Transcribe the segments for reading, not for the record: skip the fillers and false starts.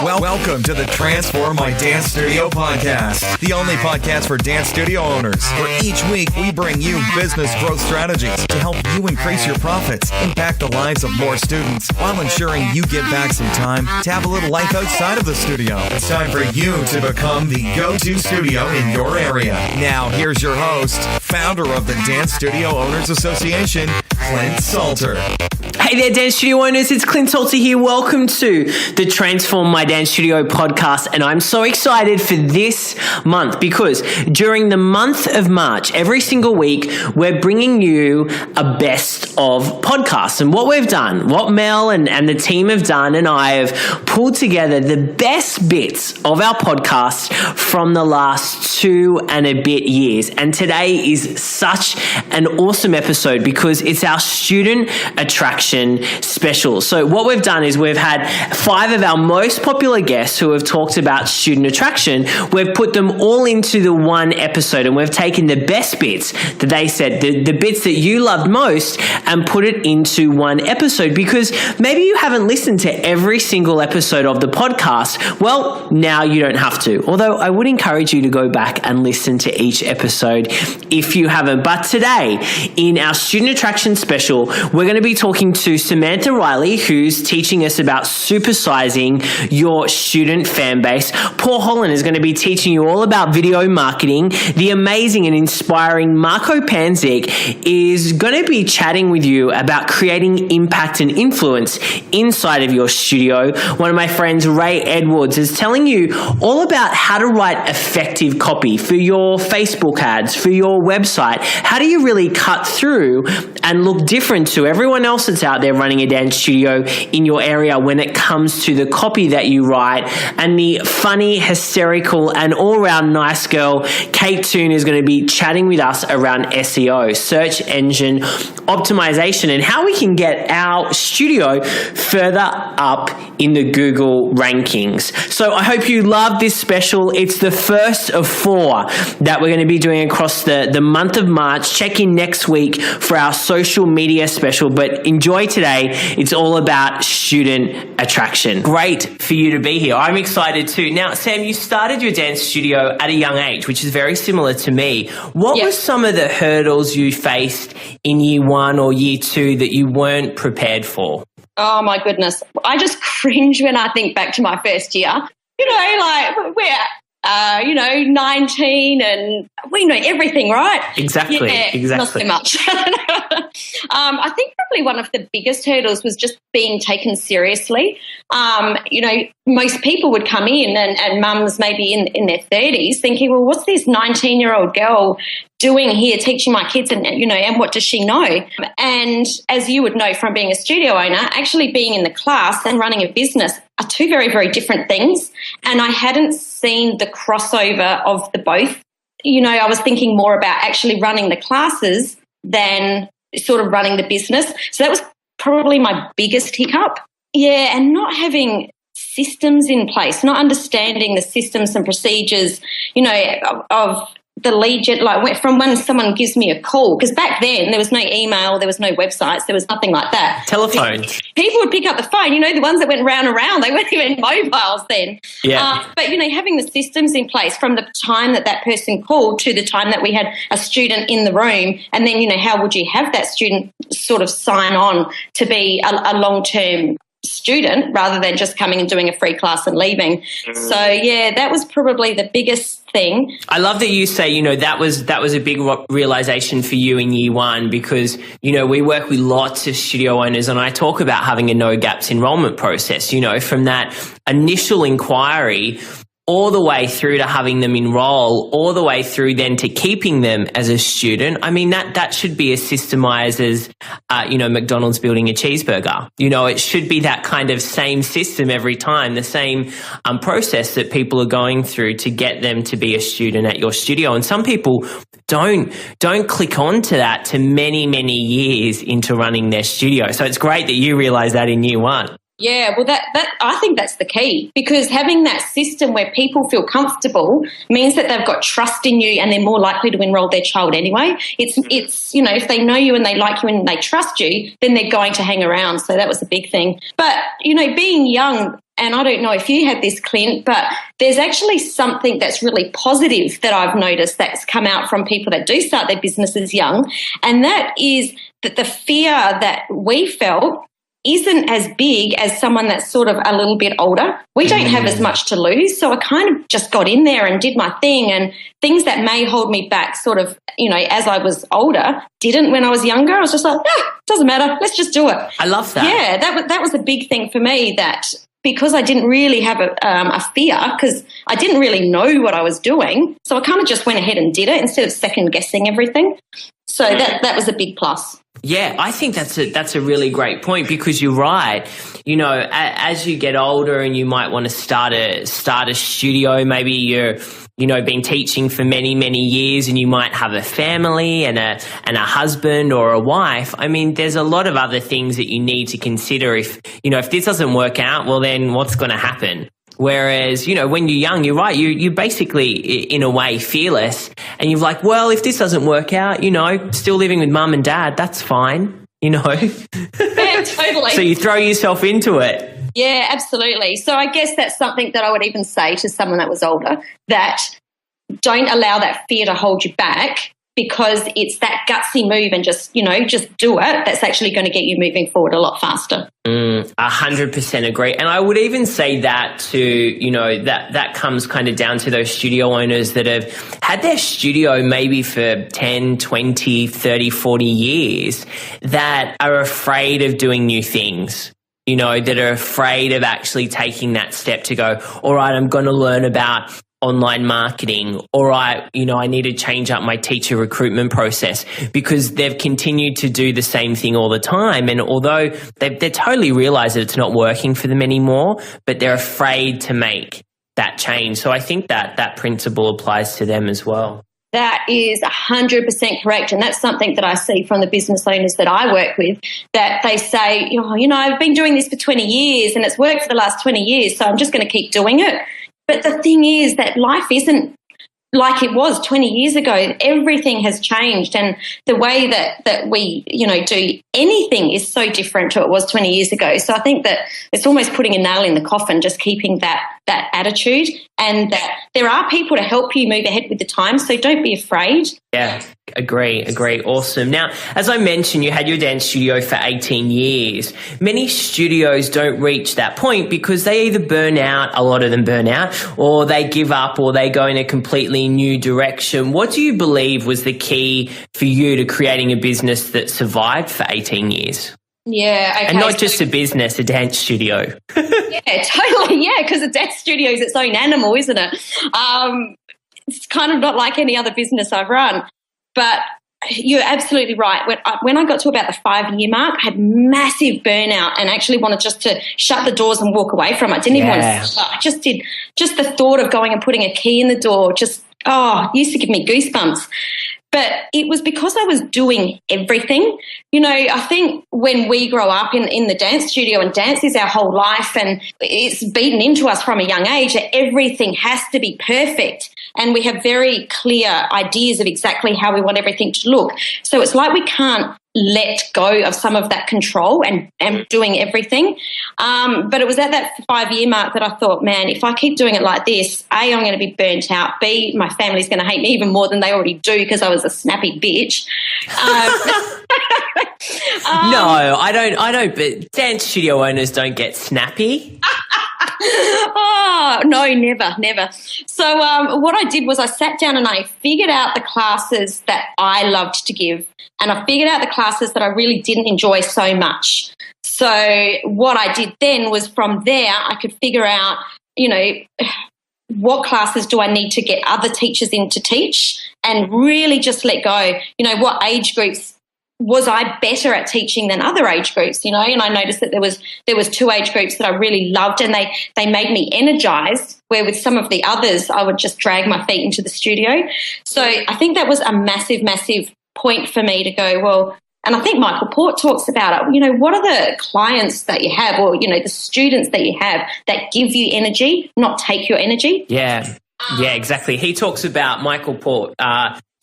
Welcome to the Transform My Dance Studio podcast, the only podcast for dance studio owners, where each week we bring you business growth strategies to help you increase your profits, impact the lives of more students, while ensuring you get back some time to have a little life outside of the studio. It's time for you to become the go-to studio in your area. Now, here's your host, founder of the Dance Studio Owners Association, Clint Salter. Hey there, Dance Studio owners. It's Clint Salter here. Welcome to the Transform My Dance Studio podcast. And I'm so excited for this month because during the month of March, every single week, we're bringing you a best of podcasts. And what we've done, what Mel and the team have done, and I have pulled together the best bits of our podcast from the last 2 and a bit years. And today is such an awesome episode because it's our student attraction special. So what we've done is we've had 5 of our most popular guests who have talked about student attraction. We've put them all into the one episode, and we've taken the best bits that they said, the bits that you loved most, and put it into one episode because maybe you haven't listened to every single episode of the podcast. Well, now you don't have to. Although I would encourage you to go back and listen to each episode if you haven't. But today, in our student attraction special, we're going to be talking to Samantha Riley, who's teaching us about supersizing your student fan base. Paul Holland is going to be teaching you all about video marketing. The amazing and inspiring Marco Panzik is going to be chatting with you about creating impact and influence inside of your studio. One of my friends, Ray Edwards, is telling you all about how to write effective copy for your Facebook ads, for your website. How do you really cut through and look different to everyone else that's out there running a dance studio in your area when it comes to the copy that you write? And the funny, hysterical, and all-around nice girl, Kate Toon, is going to be chatting with us around SEO, search engine optimization, and how we can get our studio further up in the Google rankings. So I hope you love this special. It's the first of 4 that we're going to be doing across the month of March. Check in next week for our social media special, but enjoy today. It's all about student attraction. Great for you to be here. I'm excited too. Now, Sam, you started your dance studio at a young age, which is very similar to me. What were some of the hurdles you faced in year 1 or year 2 that you weren't prepared for? Oh my goodness. I just cringe when I think back to my first year. You know, like we're 19 and we know everything, right? Exactly. Not so much. I think probably one of the biggest hurdles was just being taken seriously. Most people would come in and mums maybe in their 30s thinking, well, what's this 19-year-old girl doing here teaching my kids and what does she know? And as you would know from being a studio owner, actually being in the class and running a business are 2 very, very different things. And I hadn't seen the crossover of the both. I was thinking more about actually running the classes than sort of running the business. So that was probably my biggest hiccup. Yeah, and not having systems in place, not understanding the systems and procedures, of the lead gen, like from when someone gives me a call, because back then there was no email, there was no websites, there was nothing like that. Telephones. People would pick up the phone, the ones that went round and round, they weren't even mobiles then. Yeah. But, having the systems in place from the time that person called to the time that we had a student in the room, and then, how would you have that student sort of sign on to be a long-term student rather than just coming and doing a free class and leaving. So yeah, that was probably the biggest thing. I love that you say, that was a big realization for you in year 1 because, we work with lots of studio owners and I talk about having a no gaps enrollment process, from that initial inquiry all the way through to having them enroll, all the way through then to keeping them as a student. I mean, that should be as systemized as, McDonald's building a cheeseburger. It should be that kind of same system every time, the same process that people are going through to get them to be a student at your studio. And some people don't click on to that to many, many years into running their studio. So it's great that you realize that in year 1. Yeah, well, that I think that's the key, because having that system where people feel comfortable means that they've got trust in you and they're more likely to enroll their child anyway. It's if they know you and they like you and they trust you, then they're going to hang around. So that was a big thing. But, being young and I don't know if you had this, Clint, but there's actually something that's really positive that I've noticed that's come out from people that do start their businesses young, and that is that the fear that we felt isn't as big as someone that's sort of a little bit older. We don't have as much to lose, so I kind of just got in there and did my thing, and things that may hold me back sort of, as I was older, didn't when I was younger. I was just like, doesn't matter, let's just do it. I love that. Yeah, that was a big thing for me, that because I didn't really have a fear, because I didn't really know what I was doing, so I kind of just went ahead and did it instead of second-guessing everything. So that was a big plus. Yeah, I think that's a really great point, because you're right. As you get older and you might want to start a studio, maybe you're been teaching for many, many years, and you might have a family and a husband or a wife. I mean, there's a lot of other things that you need to consider. If this doesn't work out, well, then what's going to happen? Whereas, when you're young, you're right, you're basically, in a way, fearless. And you're like, well, if this doesn't work out, still living with mum and dad, that's fine, Yeah, totally. So you throw yourself into it. Yeah, absolutely. So I guess that's something that I would even say to someone that was older, that don't allow that fear to hold you back, because it's that gutsy move and just do it that's actually going to get you moving forward a lot faster. 100% agree. And I would even say that that comes kind of down to those studio owners that have had their studio maybe for 10, 20, 30, 40 years, that are afraid of doing new things. That are afraid of actually taking that step to go, all right, I'm going to learn about online marketing. All right, I need to change up my teacher recruitment process, because they've continued to do the same thing all the time. And although they totally realize that it's not working for them anymore, but they're afraid to make that change. So I think that principle applies to them as well. That is 100% correct. And that's something that I see from the business owners that I work with, that they say, I've been doing this for 20 years and it's worked for the last 20 years, so I'm just going to keep doing it. But the thing is that life isn't like it was 20 years ago. Everything has changed, and the way that we, do anything is so different to what it was 20 years ago. So I think that it's almost putting a nail in the coffin, just keeping that attitude, and that there are people to help you move ahead with the times. So don't be afraid. Yeah, agree. Awesome. Now, as I mentioned, you had your dance studio for 18 years. Many studios don't reach that point because they either burn out, a lot of them burn out, or they give up, or they go in a completely new direction. What do you believe was the key for you to creating a business that survived for 18 years? Yeah, okay. And not just a business, a dance studio. Yeah, totally. Yeah, because a dance studio is its own animal, isn't it? It's kind of not like any other business I've run. But you're absolutely right. When I got to about the 5-year mark, I had massive burnout and actually wanted just to shut the doors and walk away from it. I didn't even want to start. I just did. Just the thought of going and putting a key in the door used to give me goosebumps. But it was because I was doing everything. I think when we grow up in the dance studio, and dance is our whole life, and it's beaten into us from a young age that everything has to be perfect. And we have very clear ideas of exactly how we want everything to look. So it's like we can't let go of some of that control and doing everything. But it was at that 5-year mark that I thought, man, if I keep doing it like this, A, I'm going to be burnt out. B, my family's going to hate me even more than they already do because I was a snappy bitch. No, I don't. But dance studio owners don't get snappy. Oh, no, never. So what I did was I sat down and I figured out the classes that I loved to give, and I figured out the classes that I really didn't enjoy so much. So what I did then was, from there I could figure out, what classes do I need to get other teachers in to teach, and really just let go. What age groups was I better at teaching than other age groups, and I noticed that there was 2 age groups that I really loved, and they made me energized, where with some of the others I would just drag my feet into the studio. So I think that was a massive, massive point for me to go, well, and I think Michael Port talks about it, what are the clients that you have, or, the students that you have that give you energy, not take your energy? Yeah, exactly. He talks about, Michael Port,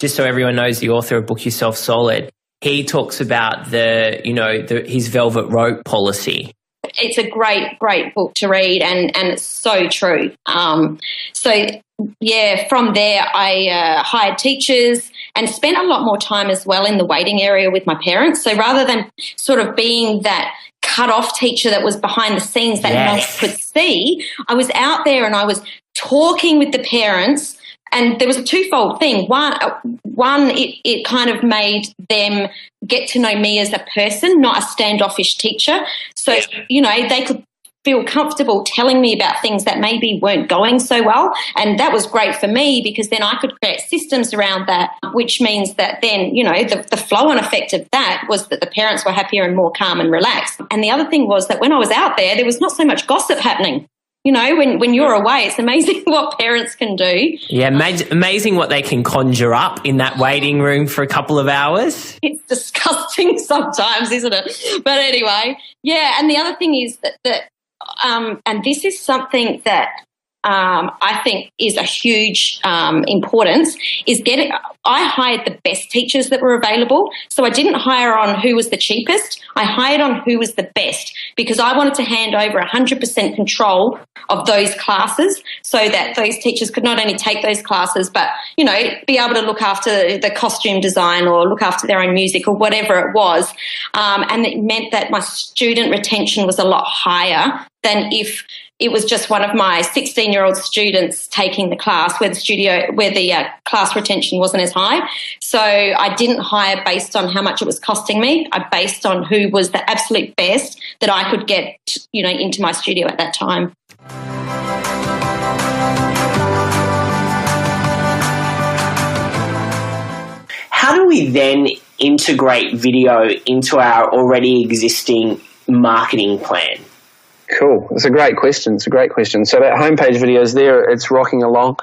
just so everyone knows, the author of Book Yourself Solid. He talks about his velvet rope policy. it's a great book to read, and it's so true. From there I hired teachers and spent a lot more time as well in the waiting area with my parents. So rather than sort of being that cut-off teacher that was behind the scenes that no one could see, I was out there and I was talking with the parents. And there was a twofold thing. One, it kind of made them get to know me as a person, not a standoffish teacher. So, they could feel comfortable telling me about things that maybe weren't going so well. And that was great for me because then I could create systems around that, which means that then, the flow-on effect of that was that the parents were happier and more calm and relaxed. And the other thing was that when I was out there was not so much gossip happening. When you're away, it's amazing what parents can do. Yeah, amazing what they can conjure up in that waiting room for a couple of hours. It's disgusting sometimes, isn't it? But anyway, and the other thing is that and this is something that I think is a huge importance, is I hired the best teachers that were available. So I didn't hire on who was the cheapest. I hired on who was the best because I wanted to hand over 100% control of those classes so that those teachers could not only take those classes but, be able to look after the costume design or look after their own music or whatever it was. And it meant that my student retention was a lot higher than if it was just one of my 16-year-old students taking the class where the class retention wasn't as high. So I didn't hire based on how much it was costing me. I based on who was the absolute best that I could get, into my studio at that time. How do we then integrate video into our already existing marketing plan? Cool. It's a great question. So that homepage video is there. It's rocking along.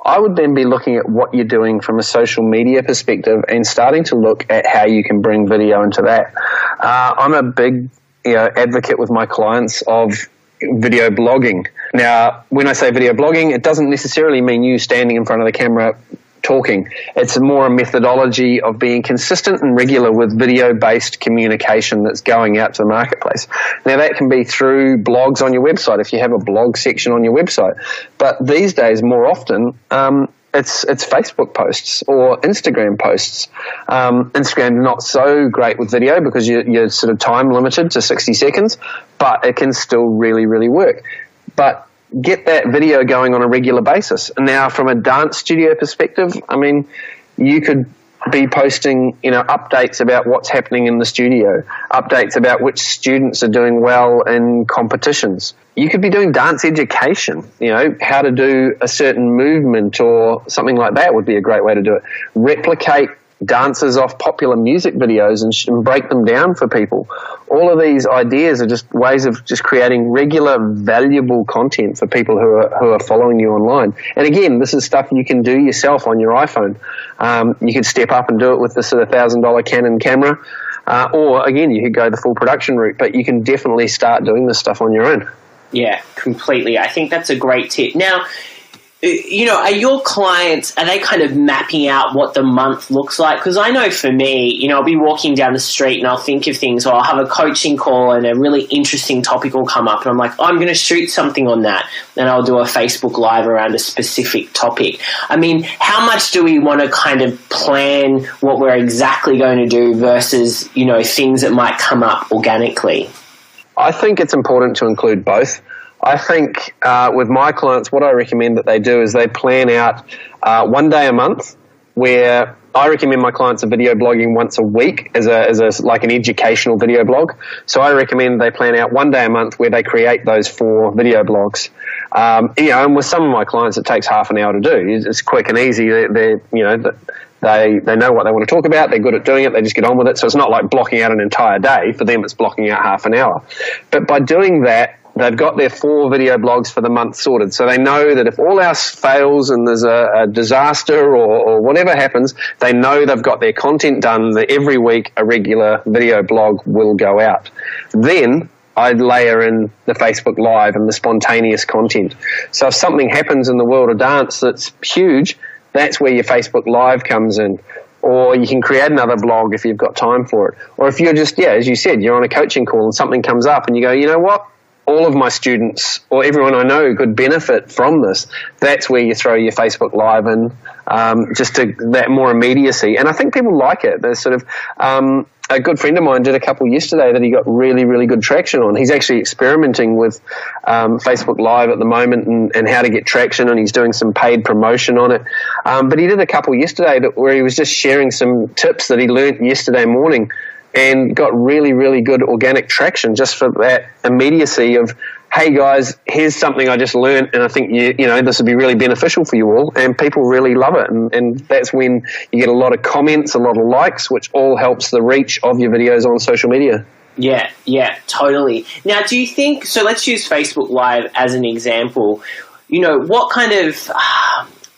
I would then be looking at what you're doing from a social media perspective and starting to look at how you can bring video into that. I'm a big advocate with my clients of video blogging. Now, when I say video blogging, it doesn't necessarily mean you standing in front of the camera talking. It's more a methodology of being consistent and regular with video-based communication that's going out to the marketplace. Now, that can be through blogs on your website, if you have a blog section on your website. But these days, more often, it's Facebook posts or Instagram posts. Instagram not so great with video because you're sort of time limited to 60 seconds, but it can still really, really work. But get that video going on a regular basis. And now from a dance studio perspective, I mean, you could be posting, updates about what's happening in the studio, updates about which students are doing well in competitions. You could be doing dance education, how to do a certain movement or something like that would be a great way to do it. Replicate dances off popular music videos and break them down for people. All of these ideas are just ways of just creating regular, valuable content for people who are following you online. And again, this is stuff you can do yourself on your iPhone. You could step up and do it with the sort of $1,000 Canon camera, or again, you could go the full production route. But you can definitely start doing this stuff on your own. Yeah, completely. I think that's a great tip. Now, are your clients, are they kind of mapping out what the month looks like? Because I know for me, I'll be walking down the street and I'll think of things, or I'll have a coaching call and a really interesting topic will come up and I'm like, I'm going to shoot something on that. And I'll do a Facebook Live around a specific topic. I mean, how much do we want to kind of plan what we're exactly going to do versus, things that might come up organically? I think it's important to include both. I think with my clients, what I recommend that they do is they plan out one day a month where I recommend my clients are video blogging once a week as like an educational video blog. So I recommend they plan out one day a month where they create those 4 video blogs. And with some of my clients, it takes half an hour to do. It's quick and easy. They know what they want to talk about. They're good at doing it. They just get on with it. So it's not like blocking out an entire day. For them, it's blocking out half an hour. But by doing that, they've got their 4 video blogs for the month sorted. So they know that if all else fails and there's a disaster or whatever happens, they know they've got their content done, that every week a regular video blog will go out. Then I'd layer in the Facebook Live and the spontaneous content. So if something happens in the world of dance that's huge, that's where your Facebook Live comes in. Or you can create another blog if you've got time for it. Or if you're just, as you said, you're on a coaching call and something comes up and you go, you know what? all of my students or everyone I know could benefit from this, that's where you throw your Facebook Live in, just to that more immediacy. And I think people like it. There's sort of a good friend of mine did a couple yesterday that he got really, really good traction on. He's actually experimenting with Facebook Live at the moment and how to get traction, and he's doing some paid promotion on it. But he did a couple yesterday where he was just sharing some tips that he learned yesterday morning and got really, really good organic traction just for that immediacy of, hey guys, here's something I just learned and I think you know this would be really beneficial for you all, and people really love it, and that's when you get a lot of comments, a lot of likes, which all helps the reach of your videos on social media. Yeah, totally. Now, do you think, so let's use Facebook Live as an example, you know, what kind of,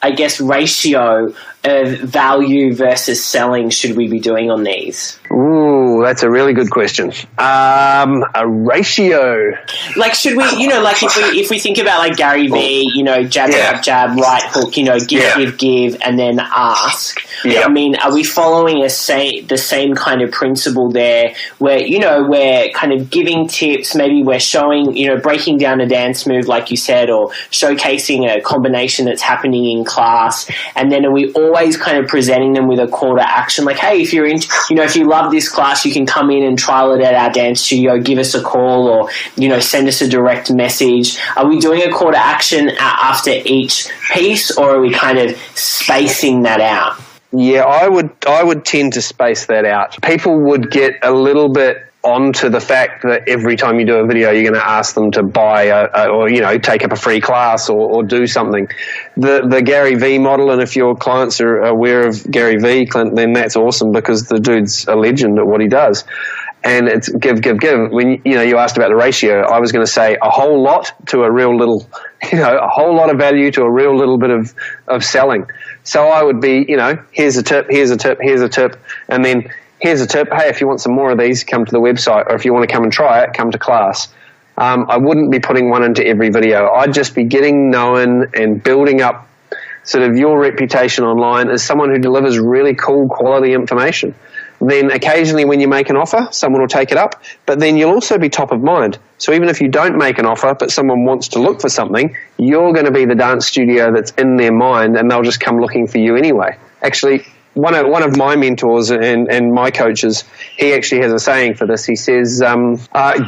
I guess, ratio of value versus selling should we be doing on these? Ooh, that's a really good question. A ratio. Like, should we, you know, like if we think about like Gary Vee, you know, jab, right hook, you know, give, and then ask. Yeah. I mean, are we following the same kind of principle there where, you know, we're kind of giving tips, maybe we're showing, you know, breaking down a dance move, like you said, or showcasing a combination that's happening in class, and then are we always kind of presenting them with a call to action, like, hey, if you're in, you know, if you love this class, you can come in and trial it at our dance studio, give us a call, or, you know, send us a direct message. Are we doing a call to action after each piece, or are we kind of spacing that out? Yeah, I would tend to space that out. People would get a little bit onto the fact that every time you do a video, you're going to ask them to buy or, you know, take up a free class or do something. The Gary Vee model, and if your clients are aware of Gary Vee, Clint, then that's awesome because the dude's a legend at what he does. And it's give. When you asked about the ratio, I was going to say a whole lot to a real little, you know, a whole lot of value to a real little bit of selling. So I would be, you know, here's a tip, and then here's a tip. Hey, if you want some more of these, come to the website, or if you want to come and try it, come to class. I wouldn't be putting one into every video. I'd just be getting known and building up sort of your reputation online as someone who delivers really cool quality information. Then occasionally when you make an offer, someone will take it up, but then you'll also be top of mind. So even if you don't make an offer, but someone wants to look for something, you're going to be the dance studio that's in their mind, and they'll just come looking for you anyway. Actually, one of my mentors and my coaches, he actually has a saying for this. He says,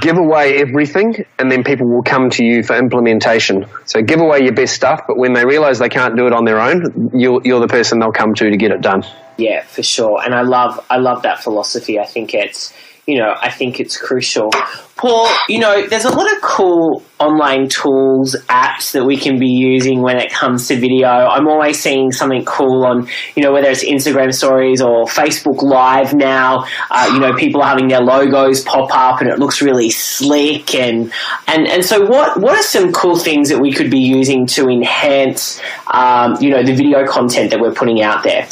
give away everything and then people will come to you for implementation. So give away your best stuff, but when they realize they can't do it on their own, you're the person they'll come to get it done. Yeah, for sure. And I love that philosophy. I think it's crucial. Paul, you know, there's a lot of cool online tools, apps that we can be using when it comes to video. I'm always seeing something cool on, you know, whether it's Instagram stories or Facebook Live now. You know, people are having their logos pop up and it looks really slick. And so what are some cool things that we could be using to enhance, you know, the video content that we're putting out there?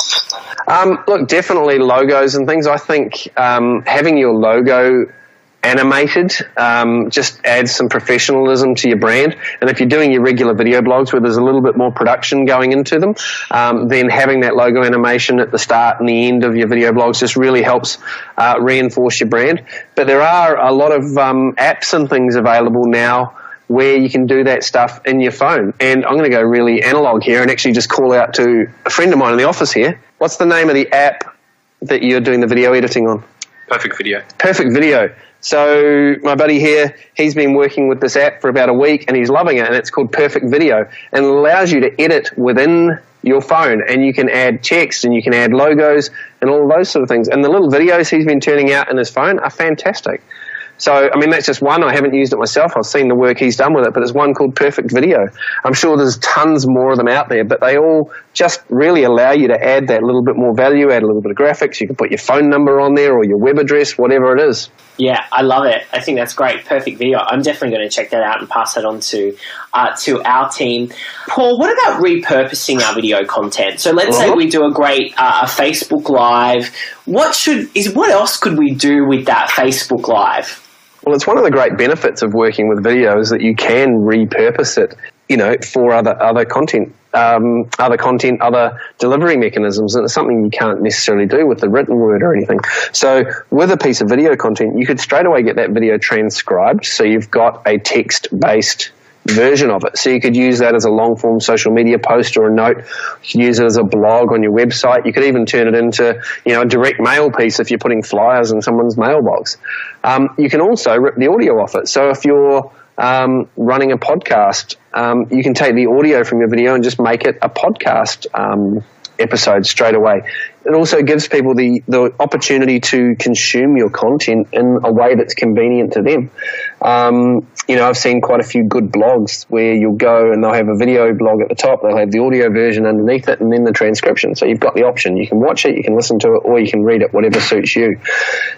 Look, definitely logos and things. I think having your logo animated just adds some professionalism to your brand. And if you're doing your regular video blogs where there's a little bit more production going into them, then having that logo animation at the start and the end of your video blogs just really helps reinforce your brand. But there are a lot of apps and things available now where you can do that stuff in your phone. And I'm going to go really analog here and actually just call out to a friend of mine in the office here. What's the name of the app that you're doing the video editing on? Perfect Video. Perfect Video. So my buddy here, he's been working with this app for about a week and he's loving it, and it's called Perfect Video, and it allows you to edit within your phone, and you can add text and you can add logos and all those sort of things. And the little videos he's been turning out in his phone are fantastic. So, I mean, that's just one. I haven't used it myself. I've seen the work he's done with it, but there's one called Perfect Video. I'm sure there's tons more of them out there, but they all just really allow you to add that little bit more value, add a little bit of graphics. You can put your phone number on there or your web address, whatever it is. Yeah, I love it. I think that's great. Perfect Video. I'm definitely going to check that out and pass that on to our team. Paul, what about repurposing our video content? So let's say we do a great Facebook Live. What else could we do with that Facebook Live? Well, it's one of the great benefits of working with video is that you can repurpose it, for other content, other delivery mechanisms. And it's something you can't necessarily do with the written word or anything. So with a piece of video content, you could straight away get that video transcribed. So you've got a text-based version of it. So you could use that as a long-form social media post or a note. You could use it as a blog on your website. You could even turn it into, a direct mail piece if you're putting flyers in someone's mailbox. You can also rip the audio off it. So if you're running a podcast, you can take the audio from your video and just make it a podcast episode straight away. It also gives people the opportunity to consume your content in a way that's convenient to them. I've seen quite a few good blogs where you'll go and they'll have a video blog at the top, they'll have the audio version underneath it, and then the transcription. So you've got the option. You can watch it, you can listen to it, or you can read it, whatever suits you.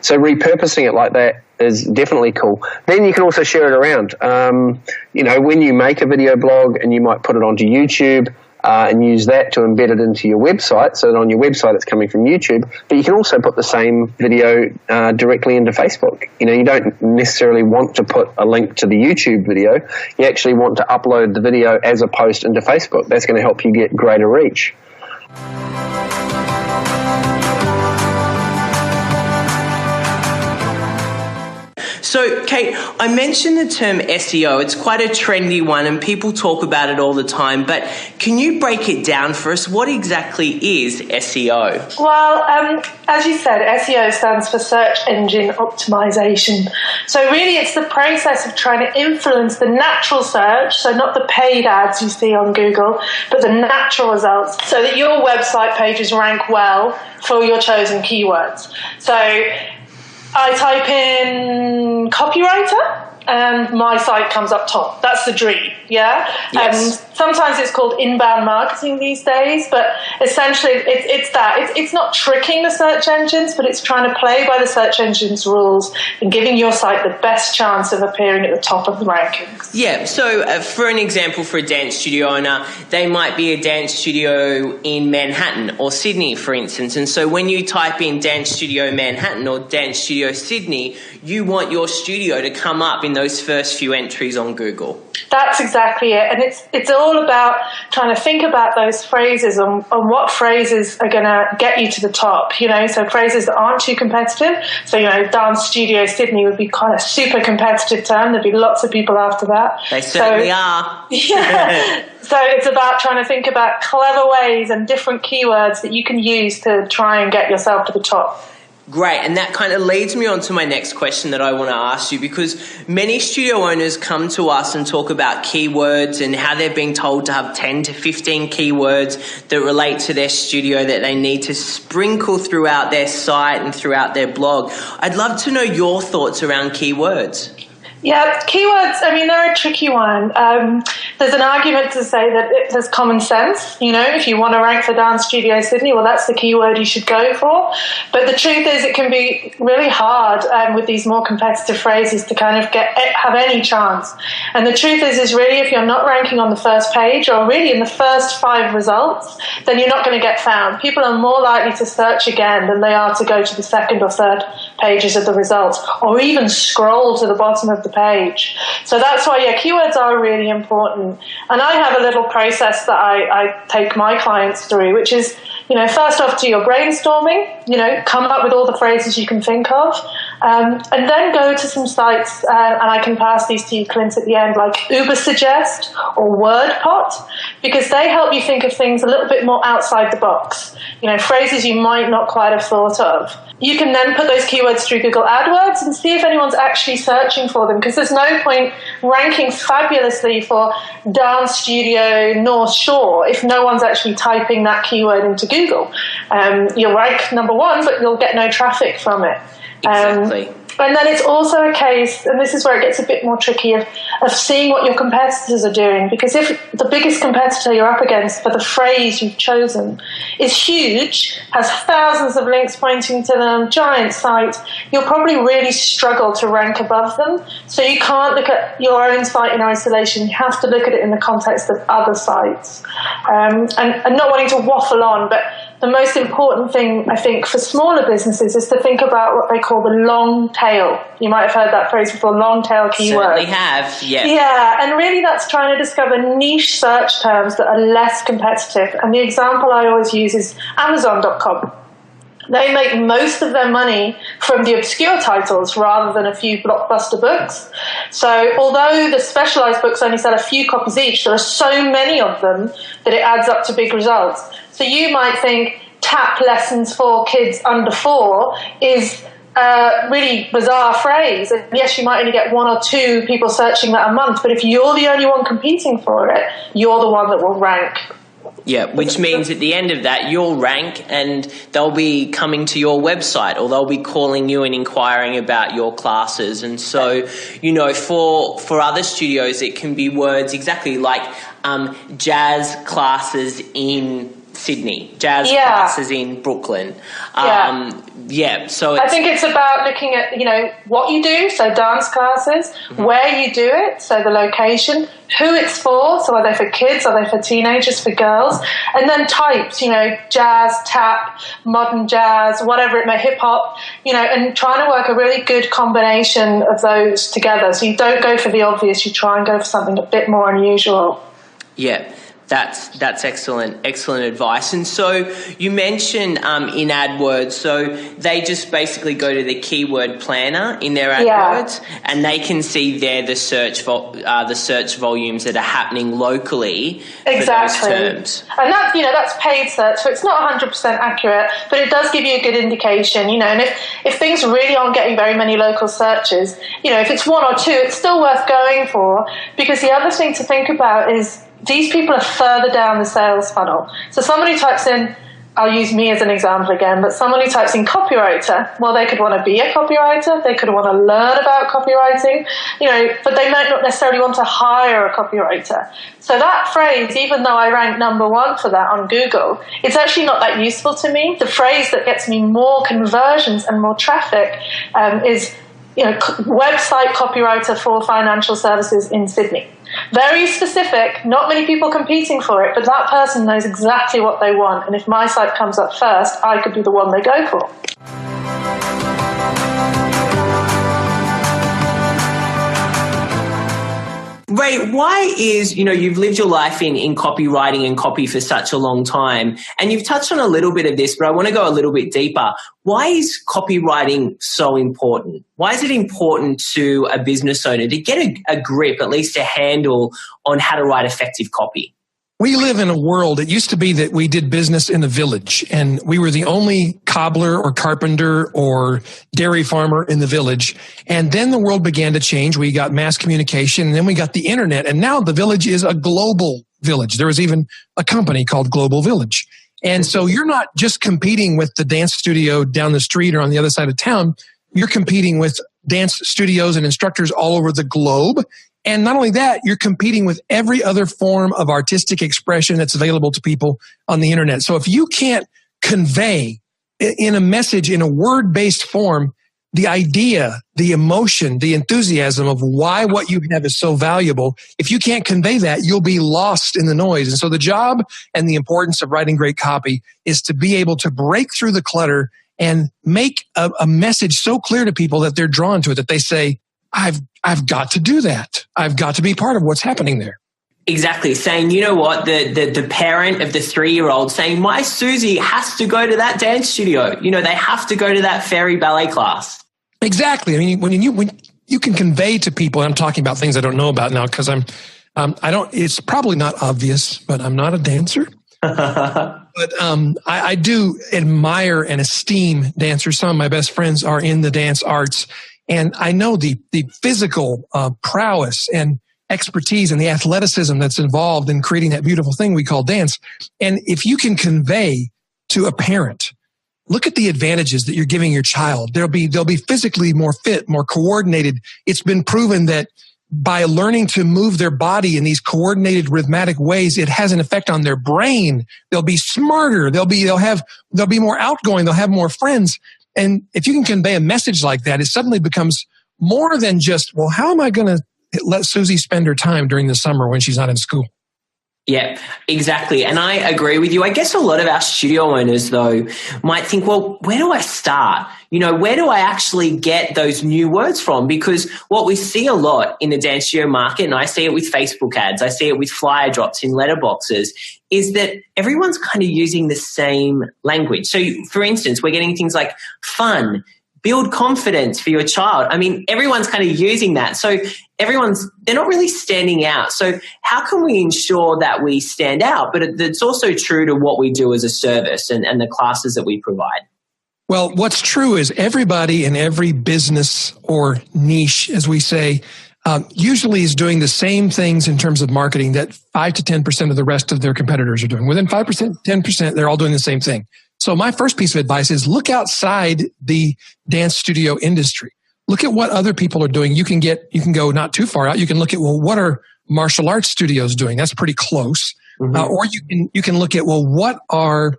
So repurposing it like that is definitely cool. Then you can also share it around. When you make a video blog and you might put it onto YouTube, and use that to embed it into your website, so that on your website it's coming from YouTube, but you can also put the same video directly into Facebook. You don't necessarily want to put a link to the YouTube video. You actually want to upload the video as a post into Facebook. That's going to help you get greater reach. So, Kate, I mentioned the term SEO. It's quite a trendy one and people talk about it all the time, but can you break it down for us? What exactly is SEO? Well, as you said, SEO stands for Search Engine Optimization. So really it's the process of trying to influence the natural search, so not the paid ads you see on Google, but the natural results, so that your website pages rank well for your chosen keywords. So I type in copywriter and my site comes up top. That's the dream, yeah? Yes. Sometimes it's called inbound marketing these days, but essentially it's that. It's not tricking the search engines, but it's trying to play by the search engines' rules and giving your site the best chance of appearing at the top of the rankings. Yeah, so for an example, for a dance studio owner, they might be a dance studio in Manhattan or Sydney, for instance. And so when you type in dance studio Manhattan or dance studio Sydney, you want your studio to come up in those first few entries on Google. That's exactly it. And it's all about trying to think about those phrases and what phrases are going to get you to the top, so phrases that aren't too competitive. So, Dance Studio Sydney would be kind of super competitive term. There'd be lots of people after that. They certainly are. Yeah. So it's about trying to think about clever ways and different keywords that you can use to try and get yourself to the top. Great, and that kind of leads me on to my next question that I want to ask you, because many studio owners come to us and talk about keywords and how they're being told to have 10 to 15 keywords that relate to their studio that they need to sprinkle throughout their site and throughout their blog. I'd love to know your thoughts around keywords. Yeah, keywords, they're a tricky one. There's an argument to say that there's common sense. If you want to rank for Dance Studio Sydney, well, that's the keyword you should go for. But the truth is it can be really hard with these more competitive phrases to kind of have any chance. And the truth is really if you're not ranking on the first page or really in the first 5 results, then you're not going to get found. People are more likely to search again than they are to go to the second or third pages of the results or even scroll to the bottom of the page. So that's why, keywords are really important. And I have a little process that I take my clients through, which is, first off do your brainstorming, come up with all the phrases you can think of, and then go to some sites, and I can pass these to you, Clint, at the end, like Ubersuggest or WordPot, because they help you think of things a little bit more outside the box, phrases you might not quite have thought of. You can then put those keywords through Google AdWords and see if anyone's actually searching for them, because there's no point ranking fabulously for Dance Studio North Shore if no one's actually typing that keyword into Google. You'll rank number 1, but you'll get no traffic from it. Exactly. And then it's also a case, and this is where it gets a bit more tricky, of seeing what your competitors are doing. Because if the biggest competitor you're up against for the phrase you've chosen is huge, has thousands of links pointing to them, giant site, you'll probably really struggle to rank above them. So you can't look at your own site in isolation. You have to look at it in the context of other sites. And not wanting to waffle on, but the most important thing, I think, for smaller businesses is to think about what they call the long tail. You might have heard that phrase before, long tail keyword. Certainly have, yeah. Yeah, and really that's trying to discover niche search terms that are less competitive. And the example I always use is Amazon.com. They make most of their money from the obscure titles rather than a few blockbuster books. So although the specialized books only sell a few copies each, there are so many of them that it adds up to big results. So you might think tap lessons for kids under 4 is a really bizarre phrase. And yes, you might only get 1 or 2 people searching that a month, but if you're the only one competing for it, you're the one that will rank. Yeah, which means at the end of that, you'll rank and they'll be coming to your website or they'll be calling you and inquiring about your classes. And so, you know, for other studios, it can be words exactly like jazz classes in Sydney, jazz classes in Brooklyn. So I think it's about looking at, you know, what you do, so dance classes, where you do it, so the location, who it's for, so are they for kids, are they for teenagers, for girls, and then types, you know, jazz, tap, modern jazz, whatever it may, hip hop, you know, and trying to work a really good combination of those together. So you don't go for the obvious, you try and go for something a bit more unusual. Yeah. That's excellent advice. And so you mentioned in AdWords, so they just basically go to the keyword planner in their AdWords, and they can see there the search volumes that are happening locally for those terms. And that's, you know, that's paid search, so it's not 100% accurate, but it does give you a good indication, you know. And if things really aren't getting very many local searches, you know, if it's 1 or 2, it's still worth going for, because the other thing to think about is these people are further down the sales funnel. So someone who types in, I'll use me as an example again, but someone who types in copywriter, well, they could want to be a copywriter, they could want to learn about copywriting, you know, but they might not necessarily want to hire a copywriter. So that phrase, even though I rank number 1 for that on Google, it's actually not that useful to me. The phrase that gets me more conversions and more traffic is, you know, website copywriter for financial services in Sydney. Very specific, not many people competing for it, but that person knows exactly what they want. And if my site comes up first, I could be the one they go for. Ray, why is, you know, you've lived your life in copywriting and copy for such a long time, and you've touched on a little bit of this, but I want to go a little bit deeper. Why is copywriting so important? Why is it important to a business owner to get a grip, at least a handle on how to write effective copy? We live in a world, it used to be that we did business in a village and we were the only cobbler or carpenter or dairy farmer in the village. And then the world began to change. We got mass communication and then we got the internet. And now the village is a global village. There was even a company called Global Village. And so you're not just competing with the dance studio down the street or on the other side of town. You're competing with dance studios and instructors all over the globe. And not only that, you're competing with every other form of artistic expression that's available to people on the internet. So if you can't convey in a message, in a word-based form, the idea, the emotion, the enthusiasm of why what you have is so valuable, if you can't convey that, you'll be lost in the noise. And so the job and the importance of writing great copy is to be able to break through the clutter and make a message so clear to people that they're drawn to it, that they say, I've got to do that. I've got to be part of what's happening there. Exactly. Saying, you know what, the parent of the 3-year-old saying, my Susie has to go to that dance studio. You know, they have to go to that fairy ballet class. Exactly. I mean, when you can convey to people, I'm talking about things I don't know about now because it's probably not obvious, but I'm not a dancer. But I do admire and esteem dancers. Some of my best friends are in the dance arts. And I know the physical prowess and expertise and the athleticism that's involved in creating that beautiful thing we call dance. And if you can convey to a parent, look at the advantages that you're giving your child. They'll be physically more fit, more coordinated. It's been proven that by learning to move their body in these coordinated rhythmic ways, it has an effect on their brain. They'll be smarter. They'll be more outgoing. They'll have more friends. And if you can convey a message like that, it suddenly becomes more than just, well, how am I going to let Susie spend her time during the summer when she's not in school? Yeah, exactly. And I agree with you. I guess a lot of our studio owners, though, might think, well, where do I start? Where do I actually get those new words from? Because what we see a lot in the dance studio market, and I see it with Facebook ads, I see it with flyer drops in letterboxes, is that everyone's kind of using the same language. So, for instance, we're getting things like fun, build confidence for your child. I mean, everyone's kind of using that. So they're not really standing out. So how can we ensure that we stand out? But it's also true to what we do as a service and the classes that we provide. Well, what's true is everybody in every business or niche, as we say, usually is doing the same things in terms of marketing that 5 to 10% of the rest of their competitors are doing. Within 5%, 10%, they're all doing the same thing. So my first piece of advice is look outside the dance studio industry. Look at what other people are doing. You can go not too far out. You can look at, well, what are martial arts studios doing? That's pretty close. Mm-hmm. Or you can look at, well, what are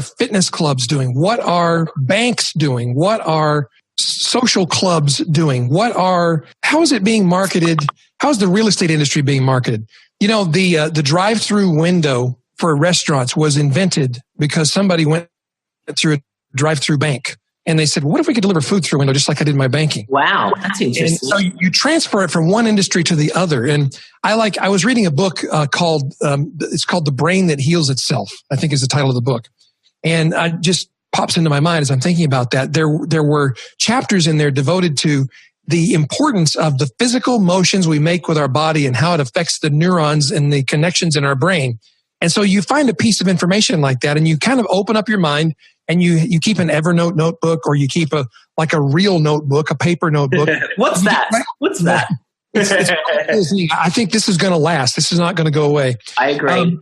fitness clubs doing? What are banks doing? What are social clubs doing? How is it being marketed? How is the real estate industry being marketed? The drive-through window for restaurants was invented because somebody went through a drive-through bank and they said, what if we could deliver food through a window just like I did my banking? Wow, that's interesting. And so you transfer it from one industry to the other. And I was reading a book called The Brain That Heals Itself, I think is the title of the book. And it just pops into my mind as I'm thinking about that. There were chapters in there devoted to the importance of the physical motions we make with our body and how it affects the neurons and the connections in our brain. And so you find a piece of information like that and you kind of open up your mind and you keep an Evernote notebook or you keep a real notebook, a paper notebook. What's that? What's that? I think this is going to last. This is not going to go away. I agree.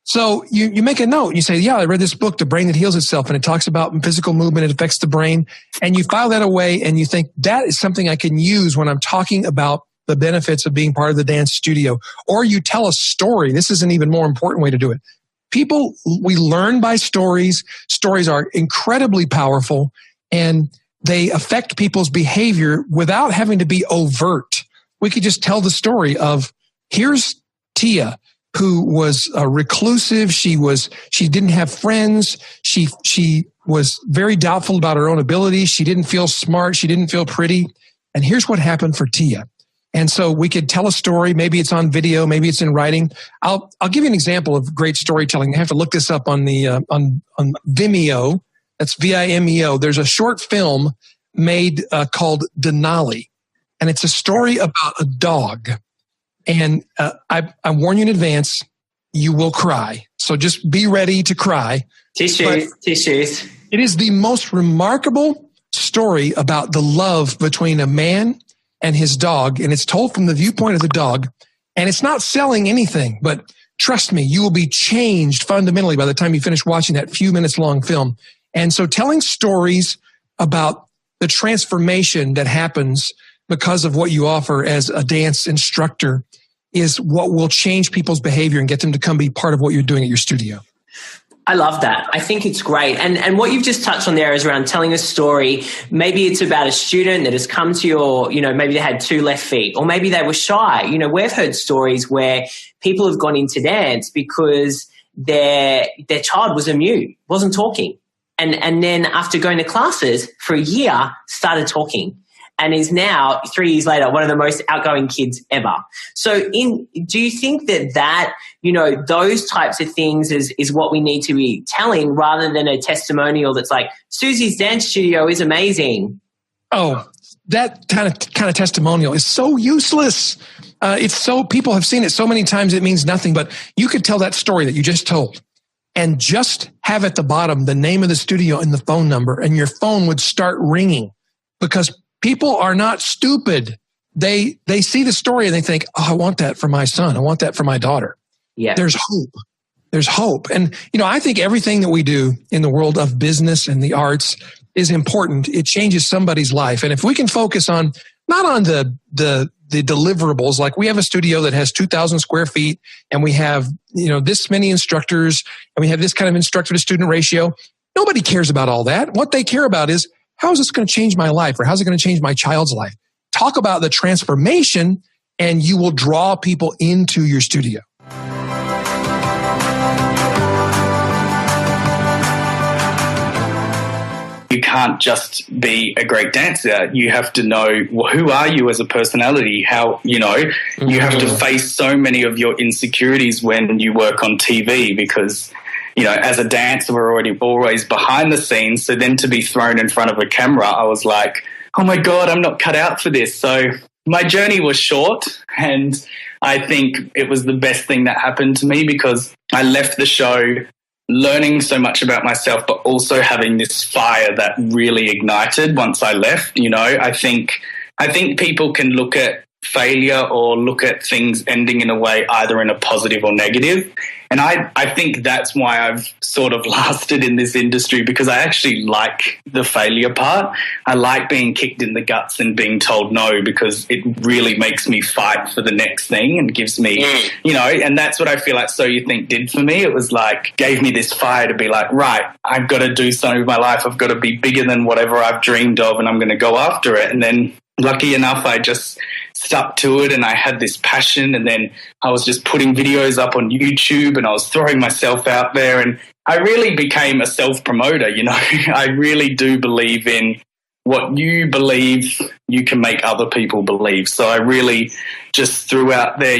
So you make a note and you say, yeah, I read this book, The Brain That Heals Itself, and it talks about physical movement. It affects the brain. And you file that away and you think that is something I can use when I'm talking about the benefits of being part of the dance studio. Or you tell a story. This is an even more important way to do it. We learn by stories. Stories are incredibly powerful and they affect people's behavior without having to be overt. We could just tell the story of, here's Tia, who was reclusive. She didn't have friends. She was very doubtful about her own ability. She didn't feel smart. She didn't feel pretty. And here's what happened for Tia. And so we could tell a story. Maybe it's on video. Maybe it's in writing. I'll give you an example of great storytelling. I have to look this up on the on Vimeo. That's Vimeo. There's a short film made called Denali, and it's a story about a dog. And I warn you in advance, you will cry. So just be ready to cry. Tissues. It is the most remarkable story about the love between a man and his dog, and it's told from the viewpoint of the dog, and it's not selling anything, but trust me, you will be changed fundamentally by the time you finish watching that few minutes long film. And so telling stories about the transformation that happens because of what you offer as a dance instructor is what will change people's behavior and get them to come be part of what you're doing at your studio. I love that. I think it's great. And what you've just touched on there is around telling a story. Maybe it's about a student that has come to your, maybe they had 2 left feet, or maybe they were shy. We've heard stories where people have gone into dance because their child was a mute, wasn't talking. And then after going to classes for a year, started talking. And is now 3 years later one of the most outgoing kids ever. So do you think that those types of things is what we need to be telling, rather than a testimonial that's like, Susie's dance studio is amazing? Oh, that kind of testimonial is so useless. People have seen it so many times it means nothing. But you could tell that story that you just told and just have at the bottom the name of the studio and the phone number, and your phone would start ringing, because people are not stupid. They see the story and they think, oh, I want that for my son. I want that for my daughter. Yeah. There's hope. There's hope. And, I think everything that we do in the world of business and the arts is important. It changes somebody's life. And if we can focus on, not on the deliverables, like we have a studio that has 2,000 square feet and we have, this many instructors and we have this kind of instructor to student ratio. Nobody cares about all that. What they care about is, how is this going to change my life, or how's it going to change my child's life? Talk about the transformation and you will draw people into your studio. You can't just be a great dancer. You have to know, well, who are you as a personality? How, you have to face so many of your insecurities when you work on TV because, as a dancer, we're already always behind the scenes. So then to be thrown in front of a camera, I was like, oh my God, I'm not cut out for this. So my journey was short, and I think it was the best thing that happened to me because I left the show learning so much about myself, but also having this fire that really ignited once I left. I think people can look at failure or look at things ending in a way either in a positive or negative. And I think that's why I've sort of lasted in this industry, because I actually like the failure part. I like being kicked in the guts and being told no, because it really makes me fight for the next thing and gives me, and that's what I feel like So You Think did for me. It was like, gave me this fire to be like, right, I've got to do something with my life. I've got to be bigger than whatever I've dreamed of, and I'm going to go after it. And then lucky enough, I just stuck to it, and I had this passion, and then I was just putting videos up on YouTube, and I was throwing myself out there, and I really became a self-promoter. I really do believe in what you believe, you can make other people believe. So I really just threw out there,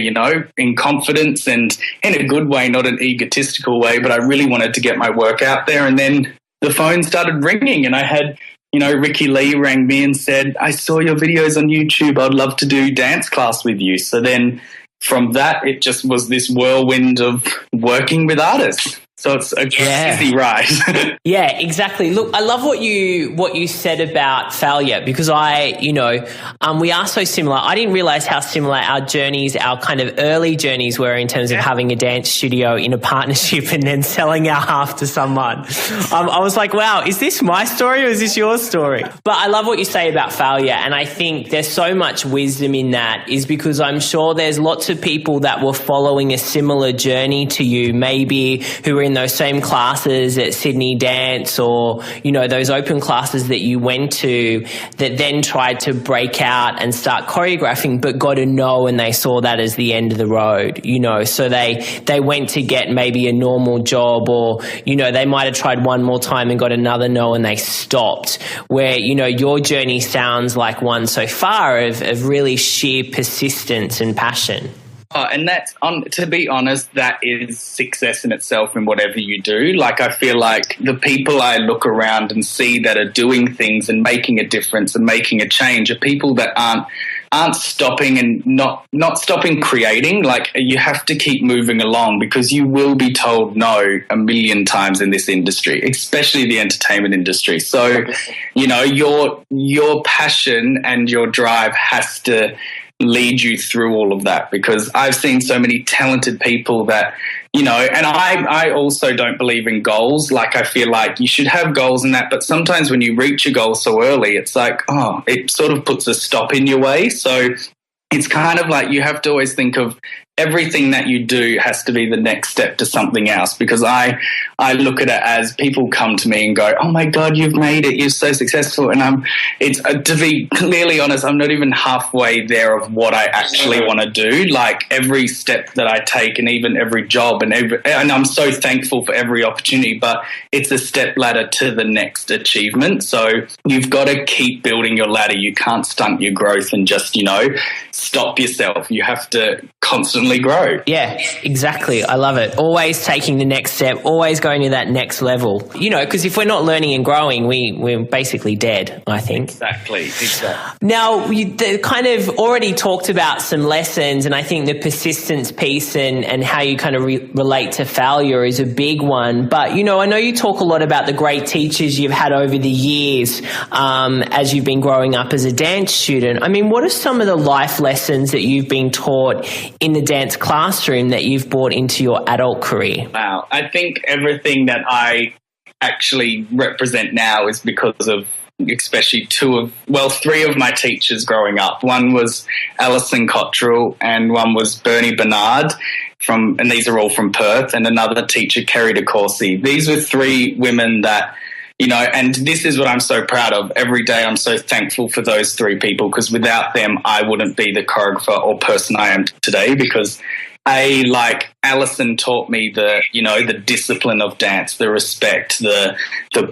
in confidence and in a good way, not an egotistical way, but I really wanted to get my work out there. And then the phone started ringing, and I had Ricky Lee rang me and said, I saw your videos on YouTube. I'd love to do dance class with you. So then from that, it just was this whirlwind of working with artists. So it's a crazy ride. Yeah, exactly. Look, I love what you said about failure, because we are so similar. I didn't realize how similar our journeys, our kind of early journeys were in terms of having a dance studio in a partnership and then selling our half to someone. I was like, wow, is this my story or is this your story? But I love what you say about failure. And I think there's so much wisdom in that, is because I'm sure there's lots of people that were following a similar journey to you, maybe who were in those same classes at Sydney Dance, or those open classes that you went to, that then tried to break out and start choreographing but got a no, and they saw that as the end of the road. So they went to get maybe a normal job, or they might have tried one more time and got another no and they stopped. Where your journey sounds like one so far of really sheer persistence and passion. And that's, to be honest, that is success in itself in whatever you do. Like, I feel like the people I look around and see that are doing things and making a difference and making a change are people that aren't stopping and not stopping creating. Like, you have to keep moving along, because you will be told no a million times in this industry, especially the entertainment industry. So, your passion and your drive has to lead you through all of that, because I've seen so many talented people that, and I also don't believe in goals. Like, I feel like you should have goals in that, but sometimes when you reach a goal so early, it's like, it sort of puts a stop in your way. So it's kind of like you have to always think of everything that you do has to be the next step to something else, because I look at it as people come to me and go, oh my God, you've made it, you're so successful. And to be clearly honest, I'm not even halfway there of what I actually want to do. Like, every step that I take, and even every job, and I'm so thankful for every opportunity, but it's a step ladder to the next achievement. So you've got to keep building your ladder. You can't stunt your growth and just, stop yourself. You have to constantly grow. Yeah, exactly. I love it. Always taking the next step, always going to that next level. Because if we're not learning and growing, we're basically dead, I think. Exactly. Now, you kind of already talked about some lessons, and I think the persistence piece and how you kind of relate to failure is a big one. But, I know you talk a lot about the great teachers you've had over the years as you've been growing up as a dance student. I mean, what are some of the life lessons that you've been taught in the dance classroom that you've brought into your adult career? Wow. I think everything that I actually represent now is because of especially three of my teachers growing up. One was Alison Cottrell, and one was Bernie Bernard, and these are all from Perth, and another teacher, Kerry DeCourcy. These were three women that, and this is what I'm so proud of. Every day I'm so thankful for those three people, because without them, I wouldn't be the choreographer or person I am today, because like Alison taught me the discipline of dance, the respect, the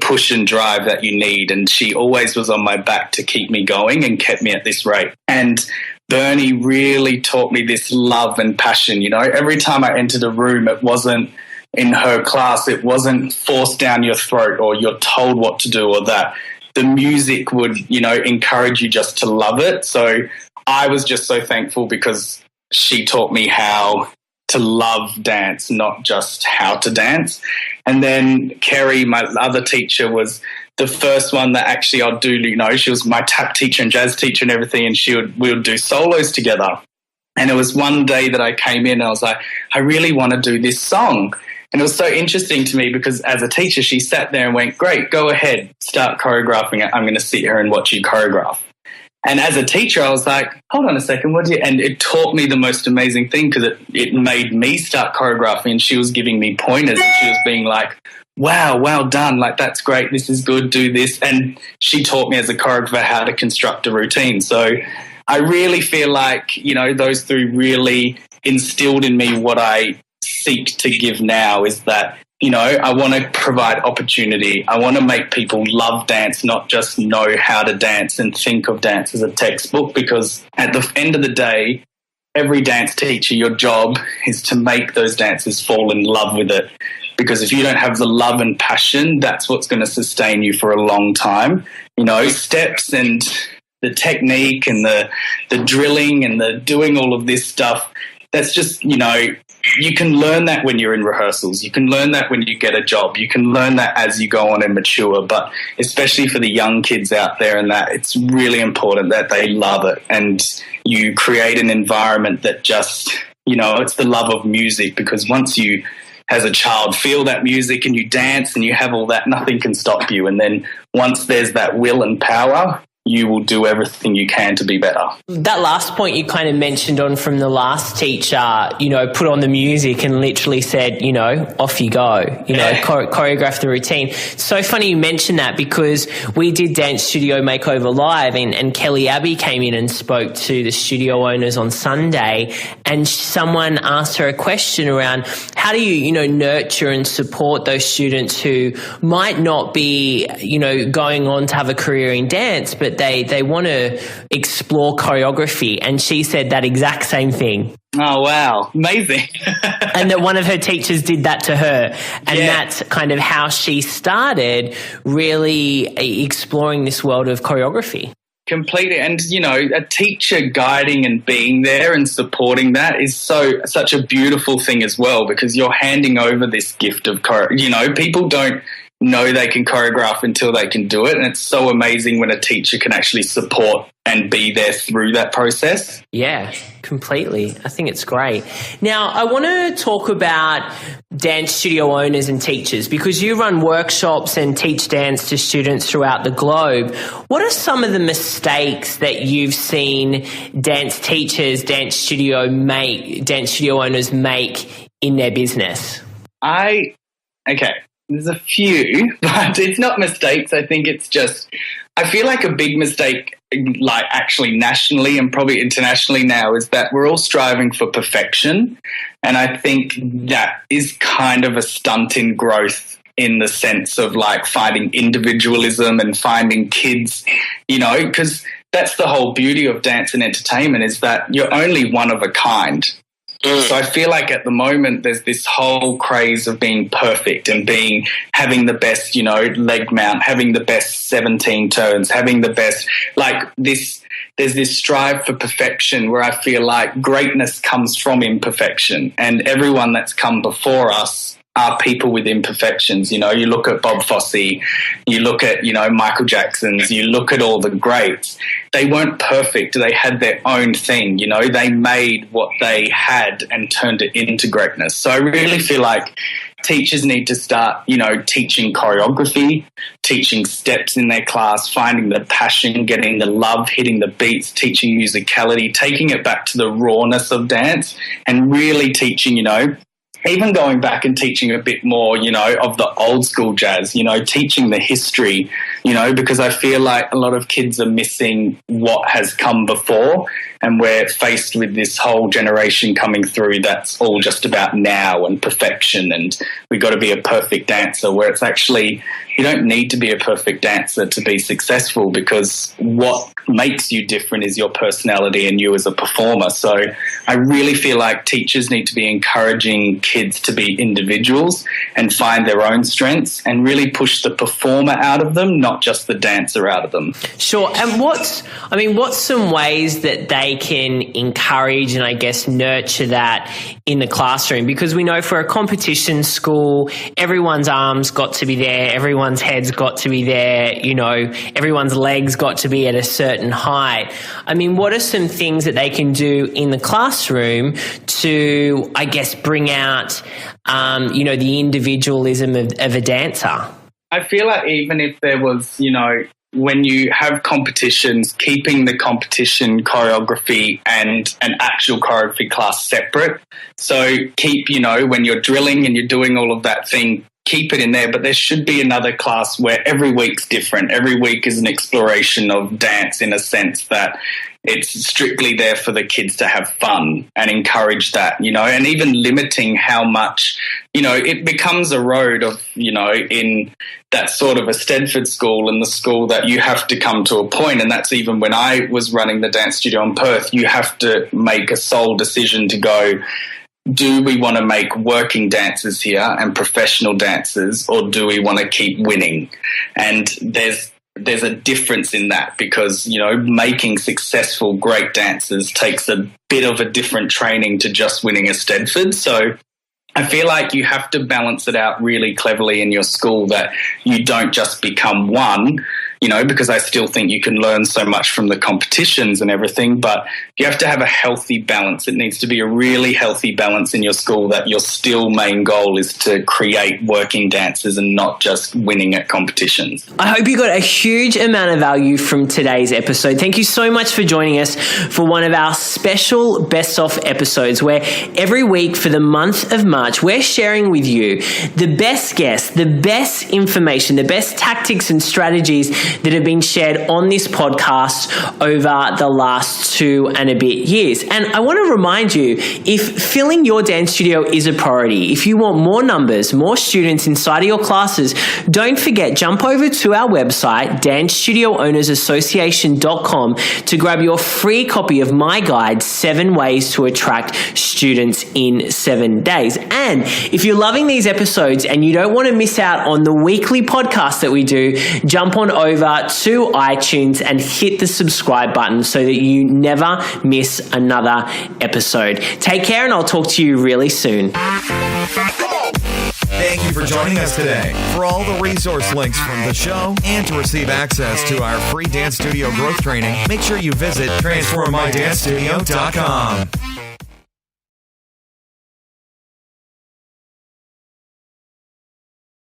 push and drive that you need. And she always was on my back to keep me going and kept me at this rate. And Bernie really taught me this love and passion. Every time I entered a room, it wasn't in her class, it wasn't forced down your throat or you're told what to do or that. The music would, encourage you just to love it. So I was just so thankful because she taught me how to love dance, not just how to dance. And then Kerry, my other teacher, was the first one that actually I'd do, she was my tap teacher and jazz teacher and everything, and we would do solos together. And it was one day that I came in and I was like, I really want to do this song. And it was so interesting to me because as a teacher, she sat there and went, great, go ahead, start choreographing it. I'm going to sit here and watch you choreograph. And as a teacher, I was like, hold on a second, and it taught me the most amazing thing because it made me start choreographing, and she was giving me pointers and she was being like, wow, well done, like that's great, this is good, do this. And she taught me as a choreographer how to construct a routine. So I really feel like, those three really instilled in me what I seek to give now is that, I want to provide opportunity. I want to make people love dance, not just know how to dance and think of dance as a textbook, because at the end of the day, every dance teacher, your job is to make those dancers fall in love with it. Because if you don't have the love and passion, that's what's going to sustain you for a long time. Steps and the technique and the drilling and the doing all of this stuff, that's just, you can learn that when you're in rehearsals. You can learn that when you get a job. You can learn that as you go on and mature. But especially for the young kids out there and that, it's really important that they love it. And you create an environment that just, it's the love of music, because once you, as a child, feel that music and you dance and you have all that, nothing can stop you. And then once there's that will and power, you will do everything you can to be better. That last point you kind of mentioned on from the last teacher, put on the music and literally said, off you go, choreograph the routine. So funny you mentioned that, because we did Dance Studio Makeover Live and Kelly Abbey came in and spoke to the studio owners on Sunday, and someone asked her a question around how do you, nurture and support those students who might not be, going on to have a career in dance, but they want to explore choreography. And she said that exact same thing. Oh, wow. Amazing. And that one of her teachers did that to her. And that's kind of how she started really exploring this world of choreography. Completely. And, a teacher guiding and being there and supporting that is such a beautiful thing as well, because you're handing over this gift of people don't know they can choreograph until they can do it. And it's so amazing when a teacher can actually support and be there through that process. Yeah, completely. I think it's great. Now, I want to talk about dance studio owners and teachers, because you run workshops and teach dance to students throughout the globe. What are some of the mistakes that you've seen dance teachers, dance studio owners make in their business? Okay. There's a few, but it's not mistakes. I think it's just, I feel like a big mistake, like actually nationally and probably internationally now, is that we're all striving for perfection. And I think that is kind of a stunt in growth, in the sense of like finding individualism and finding kids, because that's the whole beauty of dance and entertainment, is that you're only one of a kind. So I feel like at the moment there's this whole craze of being perfect and having the best, leg mount, having the best 17 turns, having the best, there's this strive for perfection, where I feel like greatness comes from imperfection, and everyone that's come before us are people with imperfections. You look at Bob Fosse, you look at, Michael Jackson's, you look at all the greats. They weren't perfect. They had their own thing. They made what they had and turned it into greatness. So I really feel like teachers need to start, teaching choreography, teaching steps in their class, finding the passion, getting the love, hitting the beats, teaching musicality, taking it back to the rawness of dance, and really teaching, even going back and teaching a bit more, of the old school jazz, teaching the history, because I feel like a lot of kids are missing what has come before, and we're faced with this whole generation coming through that's all just about now and perfection, and we've got to be a perfect dancer, where it's actually, you don't need to be a perfect dancer to be successful, because what makes you different is your personality and you as a performer. So I really feel like teachers need to be encouraging kids to be individuals and find their own strengths and really push the performer out of them, not just the dancer out of them. Sure. And what's some ways that they can encourage and I guess nurture that in the classroom? Because we know for a competition school, everyone's arms got to be there, everyone's head's got to be there, everyone's legs got to be at a certain height. I mean, what are some things that they can do in the classroom to, I guess, bring out, the individualism of a dancer? I feel like even if there was, when you have competitions, keeping the competition choreography and an actual choreography class separate. So keep, when you're drilling and you're doing all of that thing, keep it in there, but there should be another class where every week's different. Every week is an exploration of dance, in a sense that it's strictly there for the kids to have fun and encourage that, and even limiting how much, it becomes a road of, in that sort of a Stedford school and the school that you have to come to a point. And that's even when I was running the dance studio in Perth, you have to make a sole decision to go, do we want to make working dancers here and professional dancers, or do we want to keep winning? And there's a difference in that, because, making successful, great dancers takes a bit of a different training to just winning a Stedford. So I feel like you have to balance it out really cleverly in your school, that you don't just become one, because I still think you can learn so much from the competitions and everything, but you have to have a healthy balance. It needs to be a really healthy balance in your school, that your still main goal is to create working dancers and not just winning at competitions. I hope you got a huge amount of value from today's episode. Thank you so much for joining us for one of our special best of episodes, where every week for the month of March, we're sharing with you the best guests, the best information, the best tactics and strategies that have been shared on this podcast over the last 2 and a bit years. And I want to remind you, if filling your dance studio is a priority, if you want more numbers, more students inside of your classes, don't forget, jump over to our website, dancestudioownersassociation.com, to grab your free copy of my guide, 7 Ways to Attract Students in 7 Days. And if you're loving these episodes and you don't want to miss out on the weekly podcast that we do, jump on over to iTunes and hit the subscribe button so that you never miss another episode. Take care, and I'll talk to you really soon. Thank you for joining us today. For all the resource links from the show and to receive access to our free dance studio growth training, make sure you visit transformmydancestudio.com.